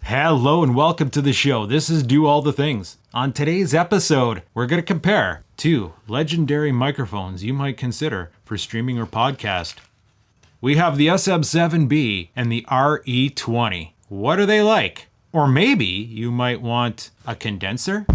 Hello and welcome to the show. This is Do All the Things. On today's episode, we're going to compare two legendary microphones you might consider for streaming or podcast. We have the SM7B and the RE20. What are they like? Or maybe you might want a condenser?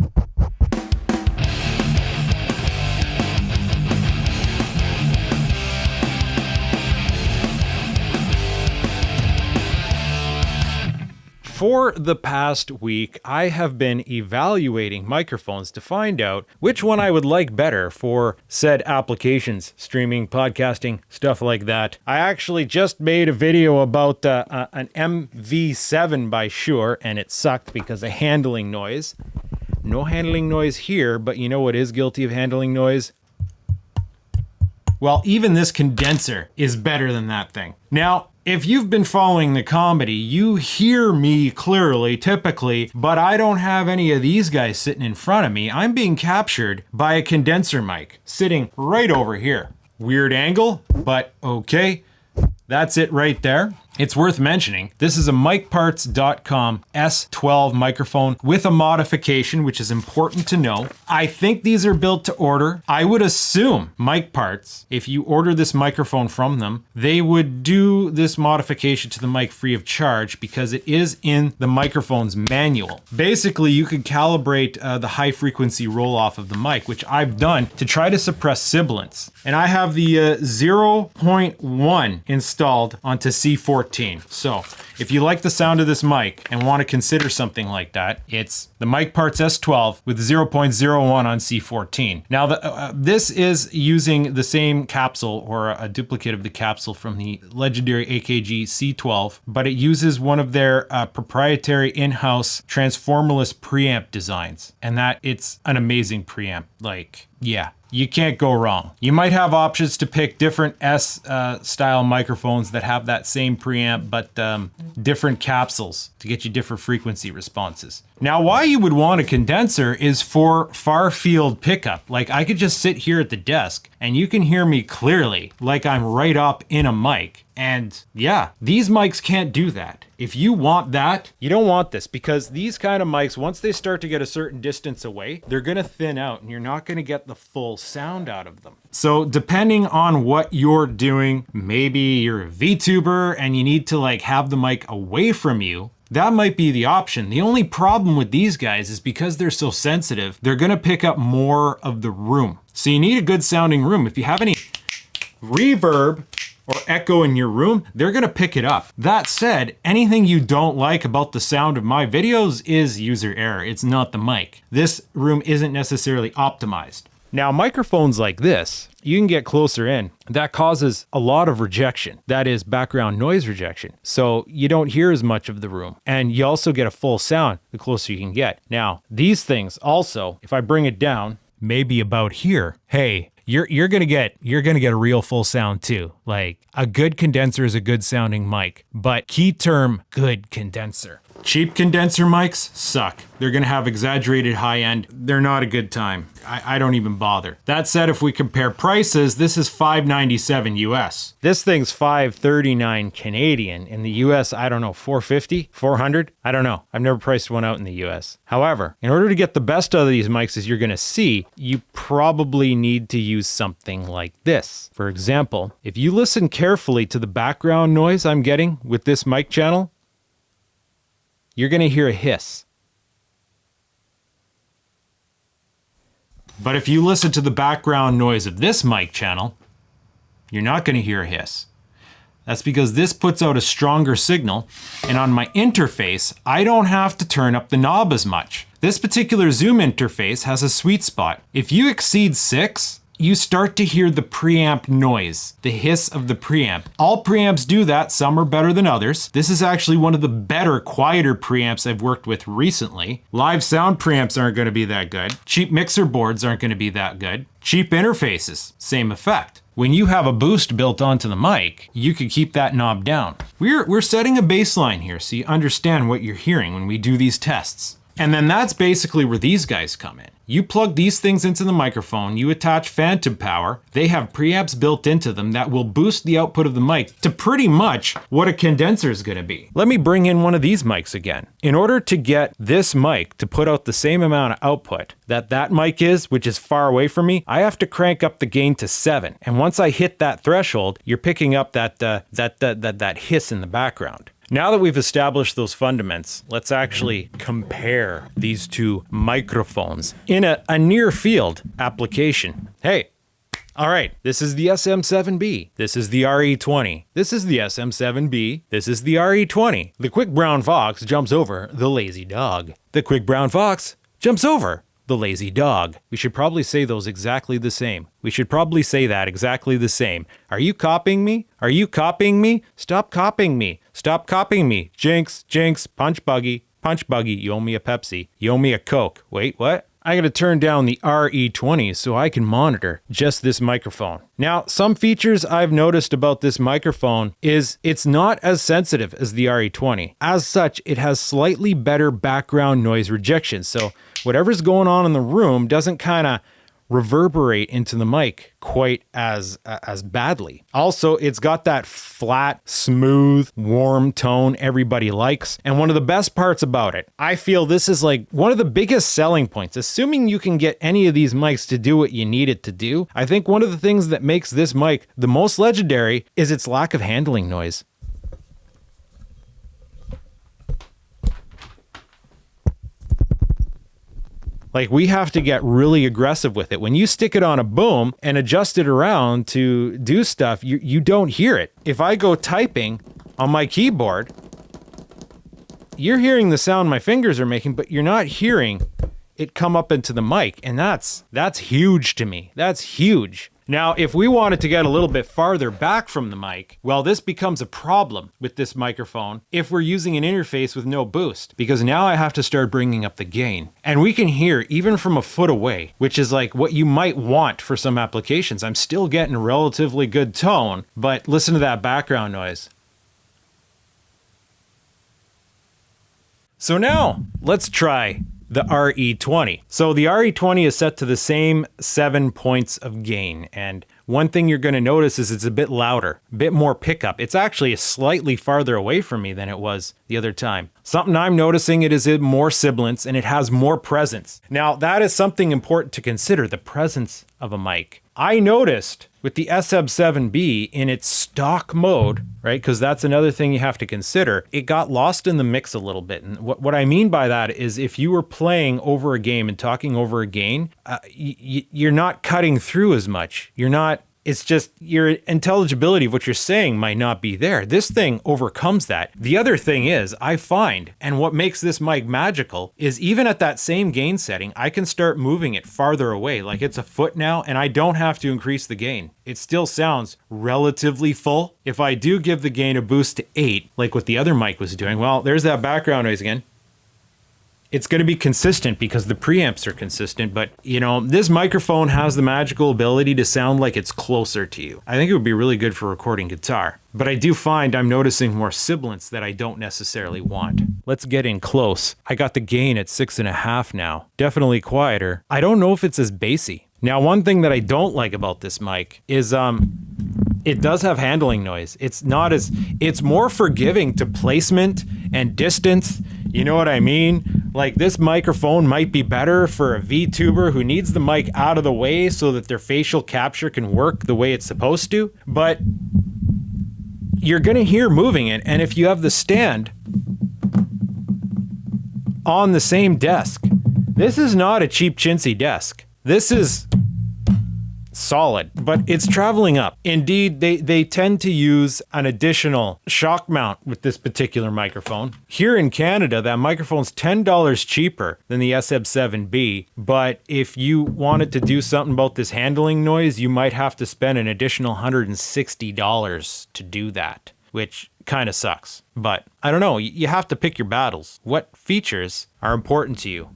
For the past week, I have been evaluating microphones to find out which one I would like better for said applications, streaming, podcasting, stuff like that. I actually just made a video about an MV7 by Shure, and it sucked because of handling noise. No handling noise here, but you know what is guilty of handling noise? Well, even this condenser is better than that thing. Now, if you've been following the comedy, you hear me clearly, typically, but I don't have any of these guys sitting in front of me. I'm being captured by a condenser mic sitting right over here. Weird angle, but okay. That's it right there. It's worth mentioning, this is a micparts.com S12 microphone with a modification, which is important to know. I think these are built to order. I would assume MicParts, if you order this microphone from them, they would do this modification to the mic free of charge because it is in the microphone's manual. Basically, you could calibrate the high frequency roll off of the mic, which I've done to try to suppress sibilance. And I have the 0.1 installed onto C14. So if you like the sound of this mic and want to consider something like that, it's the MicParts S12 with 0.01 on C14. Now this is using the same capsule or a duplicate of the capsule from the legendary AKG C12, but it uses one of their proprietary in-house transformerless preamp designs, and that it's an amazing preamp. Like, yeah. You can't go wrong. You might have options to pick different S-style microphones that have that same preamp, but different capsules to get you different frequency responses. Now, why you would want a condenser is for far field pickup. Like, I could just sit here at the desk and you can hear me clearly, like I'm right up in a mic. And yeah, these mics can't do that. If you want that, you don't want this, because these kind of mics, once they start to get a certain distance away, they're gonna thin out and you're not gonna get the full sound out of them. So depending on what you're doing, maybe you're a VTuber and you need to like have the mic away from you, that might be the option. The only problem with these guys is because they're so sensitive, they're gonna pick up more of the room. So you need a good sounding room. If you have any reverb or echo in your room, they're gonna pick it up. That said, anything you don't like about the sound of my videos is user error. It's not the mic. This room isn't necessarily optimized. Now, microphones like this, you can get closer in. That causes a lot of rejection. That is background noise rejection. So you don't hear as much of the room. And you also get a full sound the closer you can get. Now, these things also, if I bring it down, maybe about here, hey, you're gonna get a real full sound too. Like, a good condenser is a good sounding mic, but key term, good condenser. Cheap condenser mics suck. They're gonna have exaggerated high end. They're not a good time. I don't even bother. That said, if we compare prices, this is $597 US. This thing's $539 Canadian. In the US, I don't know, $450, $400? I don't know. I've never priced one out in the US. However, in order to get the best out of these mics, as you're gonna see, you probably need to use something like this. For example, if you listen carefully to the background noise I'm getting with this mic channel, you're gonna hear a hiss. But if you listen to the background noise of this mic channel, you're not gonna hear a hiss. That's because this puts out a stronger signal, and on my interface, I don't have to turn up the knob as much. This particular Zoom interface has a sweet spot. If you exceed 6, you start to hear the preamp noise, the hiss of the preamp. All preamps do that, some are better than others. This is actually one of the better, quieter preamps I've worked with recently. Live sound preamps aren't gonna be that good. Cheap mixer boards aren't gonna be that good. Cheap interfaces, same effect. When you have a boost built onto the mic, you can keep that knob down. We're setting a baseline here so you understand what you're hearing when we do these tests. And then that's basically where these guys come in. You plug these things into the microphone, you attach phantom power, they have preamps built into them that will boost the output of the mic to pretty much what a condenser is going to be. Let me bring in one of these mics again. In order to get this mic to put out the same amount of output that mic is, which is far away from me, I have to crank up the gain to 7. And once I hit that threshold, you're picking up that hiss in the background. Now that we've established those fundamentals, let's actually compare these two microphones in a near field application. Hey, all right, this is the SM7B. This is the RE20. This is the SM7B. This is the RE20. The quick brown fox jumps over the lazy dog. The quick brown fox jumps over the lazy dog. We should probably say those exactly the same. We should probably say that exactly the same. Are you copying me? Are you copying me? Stop copying me. Stop copying me. Jinx, jinx, punch buggy, you owe me a Pepsi. You owe me a Coke. Wait, what? I gotta turn down the RE20 so I can monitor just this microphone. Now, some features I've noticed about this microphone is it's not as sensitive as the RE20. As such, it has slightly better background noise rejection. So whatever's going on in the room doesn't kind of reverberate into the mic quite as badly. Also, it's got that flat, smooth, warm tone everybody likes. And one of the best parts about it, I feel this is like one of the biggest selling points. Assuming you can get any of these mics to do what you need it to do, I think one of the things that makes this mic the most legendary is its lack of handling noise. Like, we have to get really aggressive with it. When you stick it on a boom and adjust it around to do stuff, you don't hear it. If I go typing on my keyboard, you're hearing the sound my fingers are making, but you're not hearing it come up into the mic. And that's huge to me. That's huge. Now, if we wanted to get a little bit farther back from the mic, well, this becomes a problem with this microphone if we're using an interface with no boost, because now I have to start bringing up the gain. And we can hear even from a foot away, which is like what you might want for some applications. I'm still getting a relatively good tone, but listen to that background noise. So now let's try the RE20. So the RE20 is set to the same 7 points of gain. And one thing you're going to notice is it's a bit louder, a bit more pickup. It's actually slightly farther away from me than it was the other time. Something I'm noticing, it is more sibilance and it has more presence. Now, that is something important to consider, the presence of a mic. I noticed with the SM7B in its stock mode, right? Because that's another thing you have to consider. It got lost in the mix a little bit. And what I mean by that is if you were playing over a game and talking over a gain, you're not cutting through as much. It's just your intelligibility of what you're saying might not be there. This thing overcomes that. The other thing is, I find, and what makes this mic magical, is even at that same gain setting, I can start moving it farther away. Like it's a foot now, and I don't have to increase the gain. It still sounds relatively full. If I do give the gain a boost to 8, like what the other mic was doing, well, there's that background noise again. It's going to be consistent because the preamps are consistent, but you know, this microphone has the magical ability to sound like it's closer to you. I think it would be really good for recording guitar, but I do find I'm noticing more sibilance that I don't necessarily want. Let's get in close. I got the gain at 6.5 now. Definitely quieter. I don't know if it's as bassy. Now, one thing that I don't like about this mic is it does have handling noise. It's more forgiving to placement and distance. You know what I mean? Like this microphone might be better for a VTuber who needs the mic out of the way so that their facial capture can work the way it's supposed to, but you're gonna hear moving it. And if you have the stand on the same desk, this is not a cheap chintzy desk. This is solid, but it's traveling up. Indeed, they tend to use an additional shock mount with this particular microphone. Here in Canada, that microphone's $10 cheaper than the SM7B, but if you wanted to do something about this handling noise, you might have to spend an additional $160 to do that, which kind of sucks. But I don't know, you have to pick your battles. What features are important to you?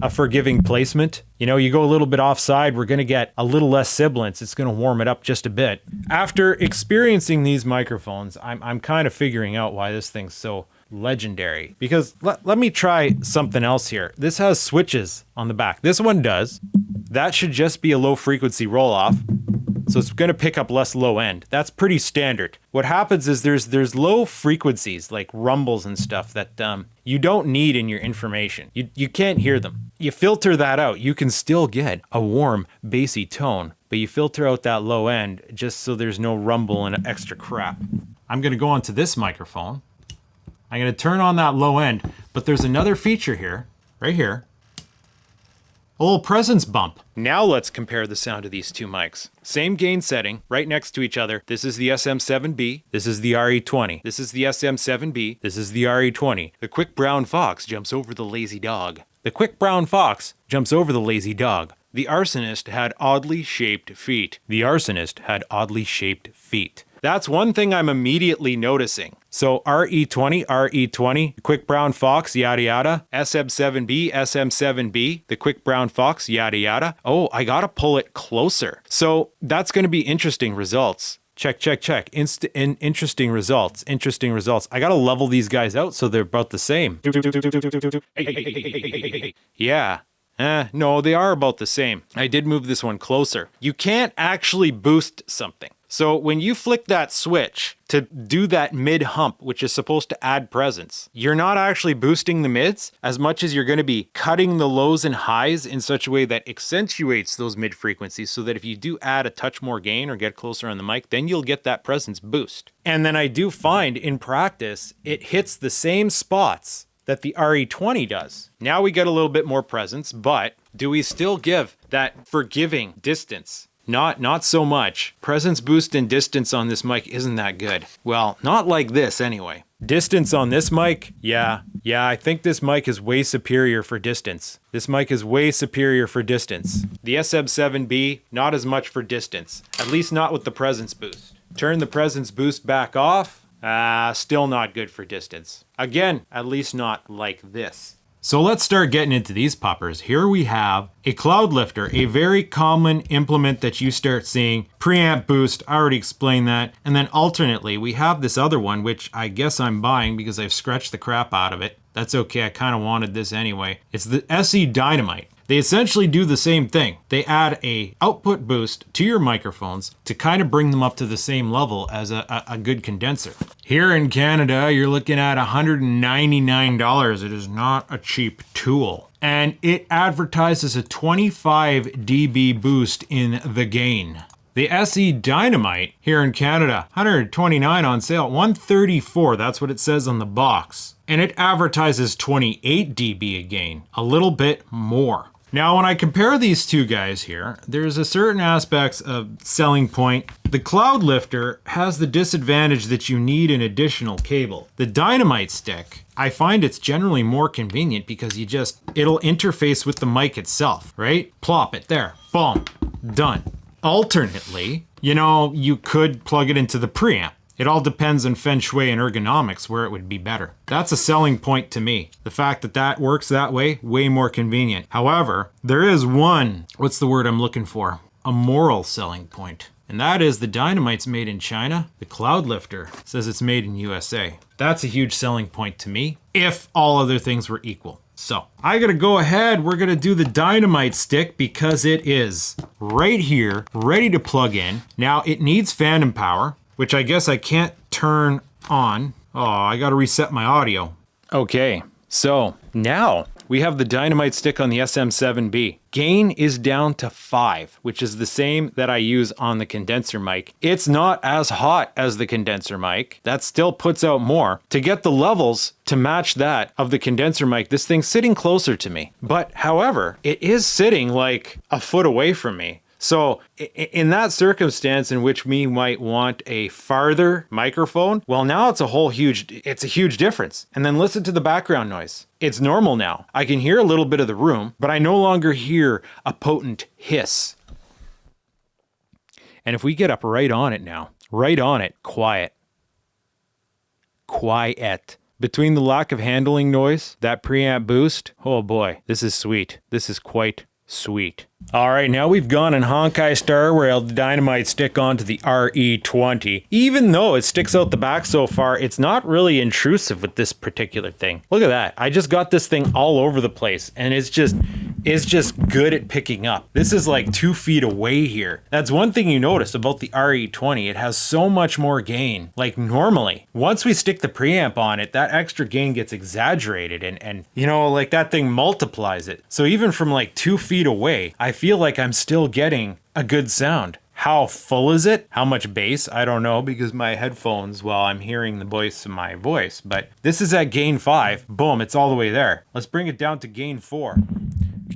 A forgiving placement. You know, you go a little bit offside, we're going to get a little less sibilance. It's going to warm it up just a bit. After experiencing these microphones, I'm kind of figuring out why this thing's so legendary. Because let me try something else here. This has switches on the back. This one does. That should just be a low frequency roll off. So it's going to pick up less low end. That's pretty standard. What happens is there's low frequencies like rumbles and stuff that you don't need in your information. You can't hear them. You filter that out. You can still get a warm, bassy tone, but you filter out that low end just so there's no rumble and extra crap. I'm going to go onto this microphone. I'm going to turn on that low end, but there's another feature here, right here. A little presence bump. Now let's compare the sound of these two mics. Same gain setting, right next to each other. This is the SM7B. This is the RE20. This is the SM7B. This is the RE20. The quick brown fox jumps over the lazy dog. The quick brown fox jumps over the lazy dog. The arsonist had oddly shaped feet. The arsonist had oddly shaped feet. That's one thing I'm immediately noticing. So RE20, RE20, quick brown fox, yada yada. SM7B, SM7B, the quick brown fox, yada yada. Oh, I gotta pull it closer. So that's gonna be interesting results. Check, check, check. Interesting results. Interesting results. I gotta level these guys out so they're about the same. Yeah. No, they are about the same. I did move this one closer. You can't actually boost something. So when you flick that switch to do that mid hump, which is supposed to add presence, you're not actually boosting the mids as much as you're going to be cutting the lows and highs in such a way that accentuates those mid frequencies so that if you do add a touch more gain or get closer on the mic, then you'll get that presence boost. And then I do find in practice, it hits the same spots that the RE20 does. Now we get a little bit more presence, but do we still give that forgiving distance? Not so much. Presence boost and distance on this mic isn't that good. Well, not like this anyway. Distance on this mic? Yeah, I think this mic is way superior for distance. This mic is way superior for distance. The SM7B, not as much for distance. At least not with the presence boost. Turn the presence boost back off. Still not good for distance. Again, at least not like this. So let's start getting into these poppers. Here we have a CloudLifter, a very common implement that you start seeing. Preamp boost, I already explained that. And then alternately, we have this other one, which I guess I'm buying because I've scratched the crap out of it. That's okay, I kind of wanted this anyway. It's the SE Dynamite. They essentially do the same thing. They add a output boost to your microphones to kind of bring them up to the same level as a good condenser. Here in Canada, you're looking at $199. It is not a cheap tool. And it advertises a 25 dB boost in the gain. The SE Dynamite here in Canada, $129 on sale, $134, that's what it says on the box. And it advertises 28 dB a gain, a little bit more. Now, when I compare these two guys here, there's a certain aspects of selling point. The CloudLifter has the disadvantage that you need an additional cable. The Dynamite stick, I find it's generally more convenient because it'll interface with the mic itself, right? Plop it there, boom, done. Alternately, you could plug it into the preamp. It all depends on feng shui and ergonomics where it would be better. That's a selling point to me. The fact that that works that way more convenient. However, there is one, what's the word I'm looking for? A moral selling point. And that is the Dynamite's made in China. The CloudLifter says it's made in USA. That's a huge selling point to me, if all other things were equal. So I gotta go ahead, we're gonna do the Dynamite stick because it is right here, ready to plug in. Now it needs phantom power, which I guess I can't turn on. Oh, I gotta reset my audio. Okay, so now we have the Dynamite stick on the SM7B. Gain is down to 5, which is the same that I use on the condenser mic. It's not as hot as the condenser mic. That still puts out more. To get the levels to match that of the condenser mic, this thing's sitting closer to me. But however, it is sitting like a foot away from me. So in that circumstance in which we might want a farther microphone, well, now it's a huge difference. And then listen to the background noise. It's normal now. I can hear a little bit of the room, but I no longer hear a potent hiss. And if we get up right on it now, right on it, quiet. Between the lack of handling noise, that preamp boost, oh boy, this is sweet. This is quite Sweet. All right, now we've gone and Honkai Star Railed the Dynamite stick onto the RE20. Even though it sticks out the back so far, it's not really intrusive with this particular thing. Look at that. I just got this thing all over the place, and it's just good at picking up. This is like 2 feet away here. That's one thing you notice about the RE20. It has so much more gain. Like normally, once we stick the preamp on it, that extra gain gets exaggerated and you know, like that thing multiplies it. So even from like 2 feet away, I feel like I'm still getting a good sound. How full is it? How much bass? I don't know, because my headphones, well, I'm hearing the voice of my voice, but this is at gain 5. Boom, it's all the way there. Let's bring it down to gain 4.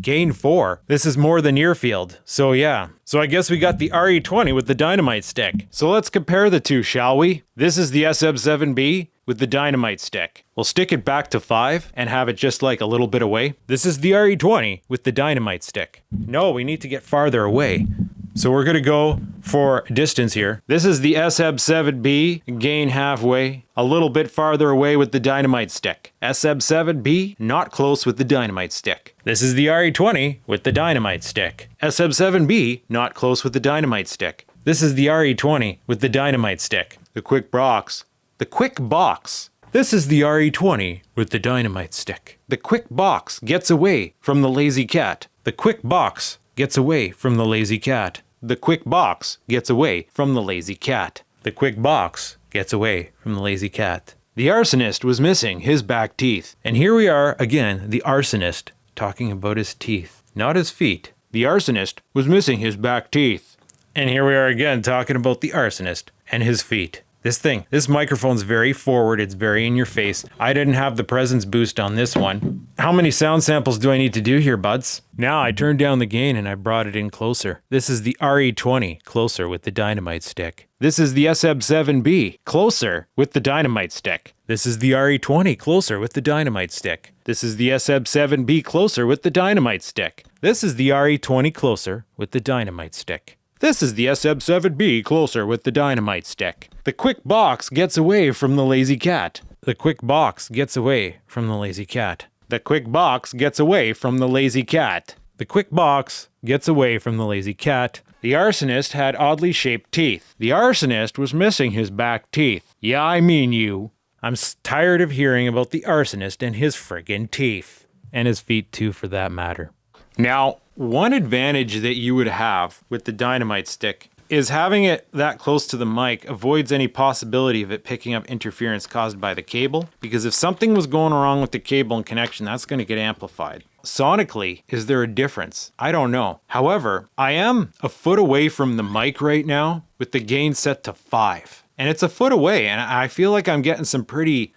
Gain 4. This is more than near field. So yeah. So I guess we got the RE20 with the Dynamite stick. So let's compare the two, shall we? This is the SM7B with the Dynamite stick. We'll stick it back to 5 and have it just like a little bit away. This is the RE20 with the Dynamite stick. No, we need to get farther away. So we're going to go for distance here. This is the SM7B, gain halfway, a little bit farther away with the Dynamite stick. SM7B, not close with the Dynamite stick. This is the RE20 with the Dynamite stick. SM7B, not close with the Dynamite stick. This is the RE20 with the Dynamite stick. The quick box. The quick box. This is the RE20 with the Dynamite stick. The quick box gets away from the lazy cat. The quick box gets away from the lazy cat. The quick box gets away from the lazy cat. The quick box gets away from the lazy cat. The arsonist was missing his back teeth. And here we are again, the arsonist, talking about his teeth, not his feet. The arsonist was missing his back teeth. And here we are again, talking about the arsonist and his feet. This microphone's very forward, it's very in your face. I didn't have the presence boost on this one. How many sound samples do I need to do here, buds? Now I turned down the gain and I brought it in closer. This is the RE20, closer with the Dynamite stick. This is the SM7B, closer with the Dynamite stick. This is the RE20, closer with the Dynamite stick. This is the SM7B, closer with the Dynamite stick. This is the RE20, closer with the Dynamite stick. This is the SM7B, closer with the Dynamite stick. The quick box gets away from the lazy cat. The quick box gets away from the lazy cat. The quick box gets away from the lazy cat. The quick box gets away from the lazy cat. The arsonist had oddly shaped teeth. The arsonist was missing his back teeth. Yeah, I mean you. I'm tired of hearing about the arsonist and his friggin' teeth. And his feet too, for that matter. Now, one advantage that you would have with the Dynamite stick is having it that close to the mic avoids any possibility of it picking up interference caused by the cable, because if something was going wrong with the cable and connection, that's going to get amplified. Sonically, is there a difference? I don't know. However, I am a foot away from the mic right now with the gain set to 5. And it's a foot away, and I feel like I'm getting some pretty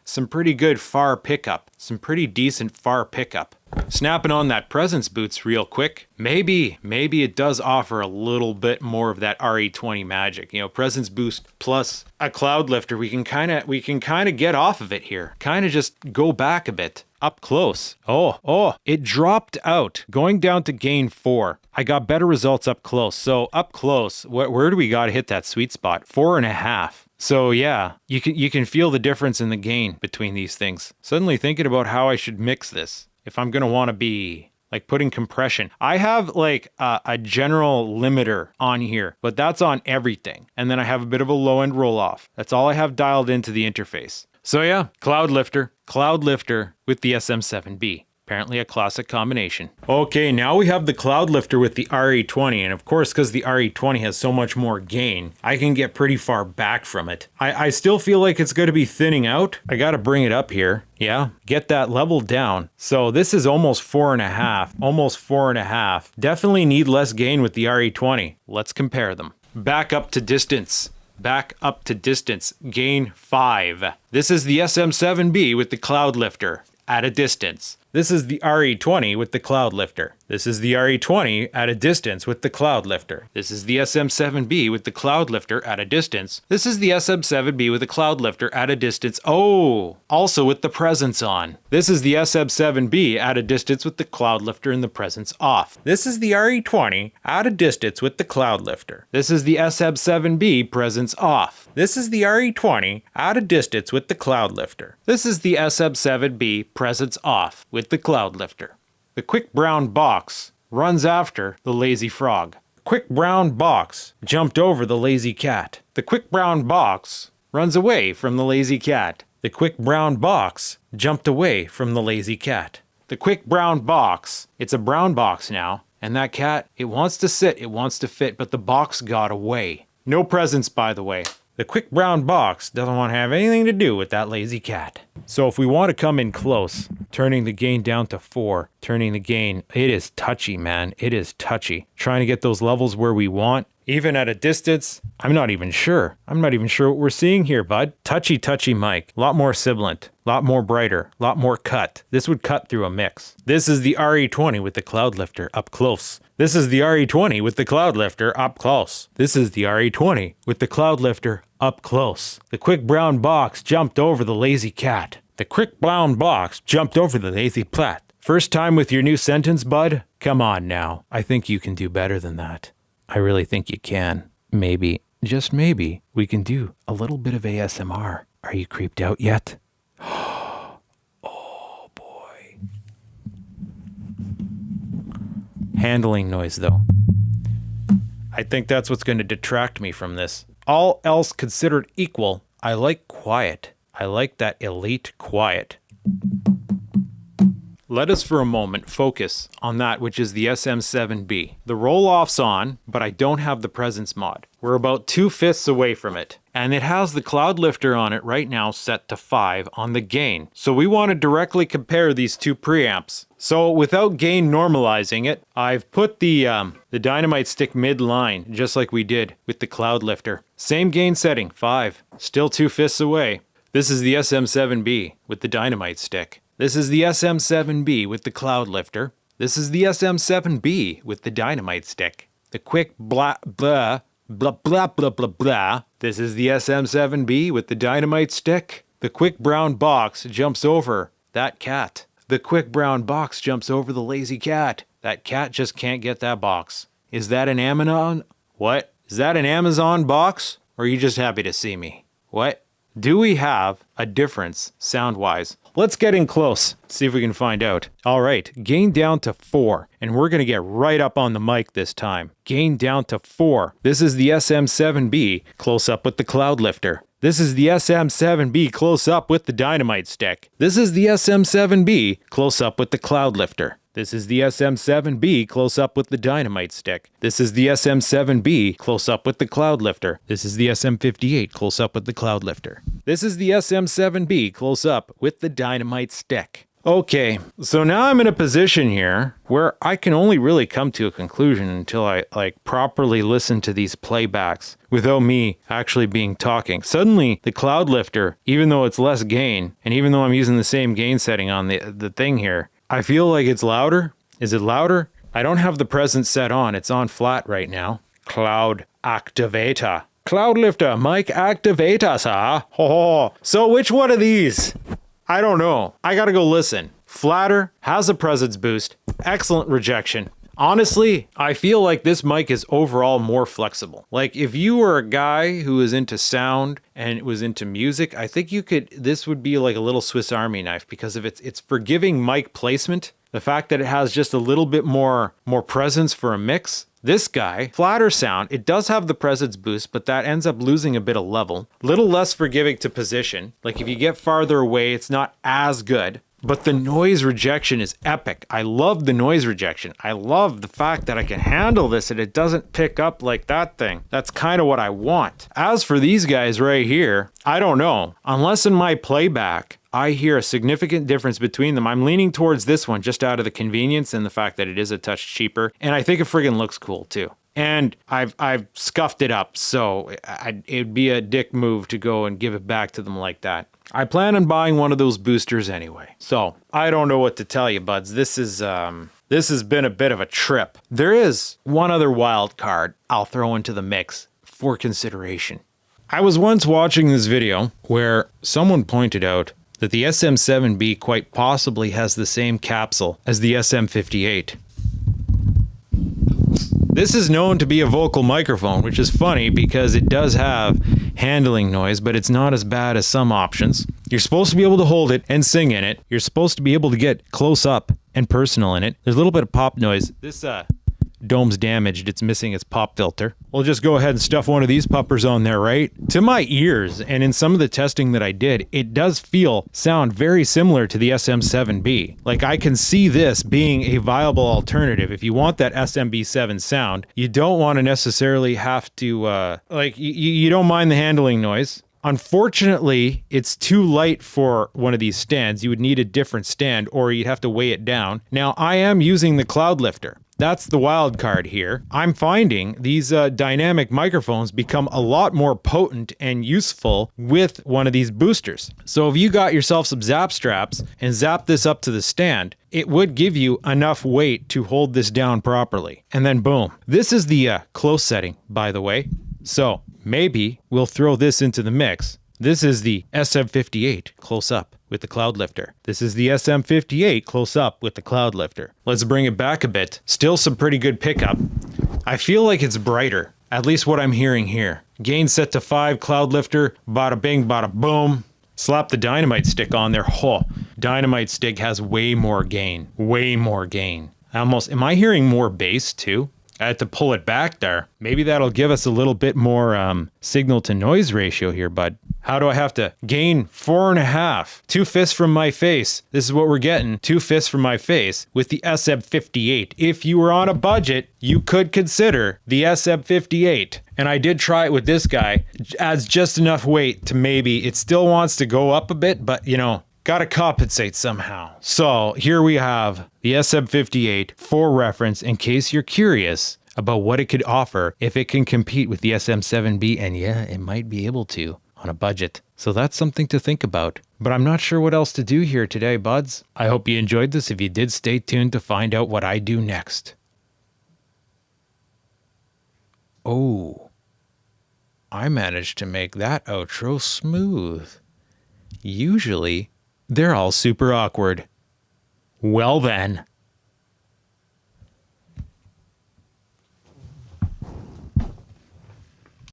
good far pickup, some pretty decent far pickup. Snapping on that presence boost real quick. Maybe it does offer a little bit more of that RE20 magic. You know, presence boost plus a CloudLifter. We can kind of get off of it here. Kind of just go back a bit. Up close. Oh, it dropped out. Going down to gain 4. I got better results up close. So up close, where do we got to hit that sweet spot? 4.5. So yeah, you can feel the difference in the gain between these things. Suddenly thinking about how I should mix this. If I'm going to want to be like putting compression. I have like a general limiter on here, but that's on everything. And then I have a bit of a low end roll off. That's all I have dialed into the interface. So yeah, CloudLifter with the SM7B. Apparently a classic combination. Okay, now we have the CloudLifter with the RE20, and of course, because the RE20 has so much more gain, I can get pretty far back from it. I still feel like it's going to be thinning out. I got to bring it up here. Yeah, get that level down. So this is almost 4.5, almost 4.5. Definitely need less gain with the RE20. Let's compare them. Back up to distance. Gain 5. This is the SM7B with the CloudLifter at a distance. This is the RE20 with the CloudLifter. This is the RE20 at a distance with the CloudLifter. This is the SM7B with the CloudLifter at a distance. This is the SM7B with the CloudLifter at a distance. Oh, also with the presence on. This is the SM7B at a distance with the CloudLifter and the presence off. This is the RE20 at a distance with the CloudLifter. This is the SM7B presence off. This is the RE20 at a distance with the CloudLifter. This is the SM7B presence off with the CloudLifter. The quick brown box runs after the lazy frog. Quick brown box jumped over the lazy cat. The quick brown box runs away from the lazy cat. The quick brown box jumped away from the lazy cat. The quick brown box, it's a brown box now, and that cat, it wants to sit, it wants to fit, but the box got away. No presents, by the way. The quick brown box doesn't want to have anything to do with that lazy cat. So if we want to come in close, turning the gain down to 4, turning the gain, it is touchy, man. It is touchy. Trying to get those levels where we want, even at a distance, I'm not even sure. I'm not even sure what we're seeing here, bud. Touchy, touchy mic. A lot more sibilant. A lot more brighter. A lot more cut. This would cut through a mix. This is the RE20 with the CloudLifter up close. This is the RE20 with the CloudLifter up close. This is the RE20 with the CloudLifter up close. The quick brown box jumped over the lazy cat. The quick brown box jumped over the lazy plat. First time with your new sentence, bud? Come on now. I think you can do better than that. I really think you can. Maybe, just maybe, we can do a little bit of ASMR. Are you creeped out yet? Oh boy. Handling noise though. I think that's what's going to detract me from this. All else considered equal, I like quiet. I like that elite quiet. Let us for a moment focus on that which is the SM7B. The roll-off's on, but I don't have the presence mod. We're about 2/5 away from it. And it has the CloudLifter on it right now set to 5 on the gain. So we want to directly compare these two preamps. So without gain normalizing it, I've put the Dynamite stick midline, just like we did with the CloudLifter. Same gain setting, 5. Still 2/5 away. This is the SM7B with the Dynamite stick. This is the SM7B with the CloudLifter. This is the SM7B with the Dynamite stick. The quick blah blah blah blah blah blah blah. This is the SM7B with the Dynamite stick. The quick brown box jumps over that cat. The quick brown box jumps over the lazy cat. That cat just can't get that box. Is that an Amazon? What? Is that an Amazon box? Or are you just happy to see me? What? Do we have a difference sound-wise? Let's get in close, see if we can find out. All right, gain down to 4, and we're gonna get right up on the mic this time. Gain down to 4. This is the SM7B close up with the CloudLifter. This is the SM7B close up with the Dynamite stick. This is the SM7B close up with the CloudLifter. This is the SM7B close up with the Dynamite stick. This is the SM7B close up with the CloudLifter. This is the SM58 close up with the CloudLifter. This is the SM7B close up with the Dynamite stick. Okay, so now I'm in a position here where I can only really come to a conclusion until I properly listen to these playbacks without me actually being talking. Suddenly, the CloudLifter, even though it's less gain, and even though I'm using the same gain setting on the thing here, I feel like it's louder. Is it louder? I don't have the presence set on. It's on flat right now. Cloud activator. CloudLifter, mic activator, sir. Oh. So which one of these? I don't know. I gotta go listen. Flatter, has a presence boost, excellent rejection. Honestly, I feel like this mic is overall more flexible. Like if you were a guy who was into sound and was into music, I think this would be like a little Swiss Army knife because of its forgiving mic placement. The fact that it has just a little bit more presence for a mix. This guy, flatter sound, it does have the presence boost, but that ends up losing a bit of level. Little less forgiving to position. Like if you get farther away, it's not as good. But the noise rejection is epic. I love the noise rejection. I love the fact that I can handle this and it doesn't pick up like that thing. That's kind of what I want. As for these guys right here, I don't know. Unless in my playback, I hear a significant difference between them. I'm leaning towards this one just out of the convenience and the fact that it is a touch cheaper. And I think it friggin' looks cool too. And I've scuffed it up, so it'd be a dick move to go and give it back to them like that. I plan on buying one of those boosters anyway. So I don't know what to tell you, buds. This has been a bit of a trip. There is one other wild card I'll throw into the mix for consideration. I was once watching this video where someone pointed out that the SM7B quite possibly has the same capsule as the SM58. This is known to be a vocal microphone, which is funny because it does have handling noise, but it's not as bad as some options. You're supposed to be able to hold it and sing in it. You're supposed to be able to get close up and personal in it. There's a little bit of pop noise. This dome's damaged. It's missing its pop filter. We'll just go ahead and stuff one of these puppers on there, right? To my ears, and in some of the testing that I did, it does sound very similar to the SM7B. Like, I can see this being a viable alternative. If you want that SMB7 sound, you don't want to necessarily have to, you don't mind the handling noise. Unfortunately, it's too light for one of these stands. You would need a different stand, or you'd have to weigh it down. Now, I am using the CloudLifter. That's the wild card here. I'm finding these dynamic microphones become a lot more potent and useful with one of these boosters. So if you got yourself some zap straps and zap this up to the stand, it would give you enough weight to hold this down properly. And then boom. This is the close setting, by the way. So maybe we'll throw this into the mix. This is the SM58 close up with the CloudLifter. This is the SM58 close up with the CloudLifter. Let's bring it back a bit. Still some pretty good pickup. I feel like it's brighter, at least what I'm hearing here. Gain set to 5, CloudLifter, bada bing, bada boom. Slap the Dynamite stick on there. Oh, Dynamite stick has way more gain. Way more gain. Am I hearing more bass too? I had to pull it back there. Maybe that'll give us a little bit more signal to noise ratio here, bud. How do I have to gain 4.5? 2 fists from my face. This is what we're getting. 2 fists from my face with the SM58. If you were on a budget, you could consider the SM58. And I did try it with this guy. Adds just enough weight to maybe, it still wants to go up a bit, but you know, gotta compensate somehow. So here we have the SM58 for reference in case you're curious about what it could offer if it can compete with the SM7B, and yeah, it might be able to on a budget. So that's something to think about. But I'm not sure what else to do here today, buds. I hope you enjoyed this. If you did, stay tuned to find out what I do next. Oh, I managed to make that outro smooth. Usually, they're all super awkward. Well then.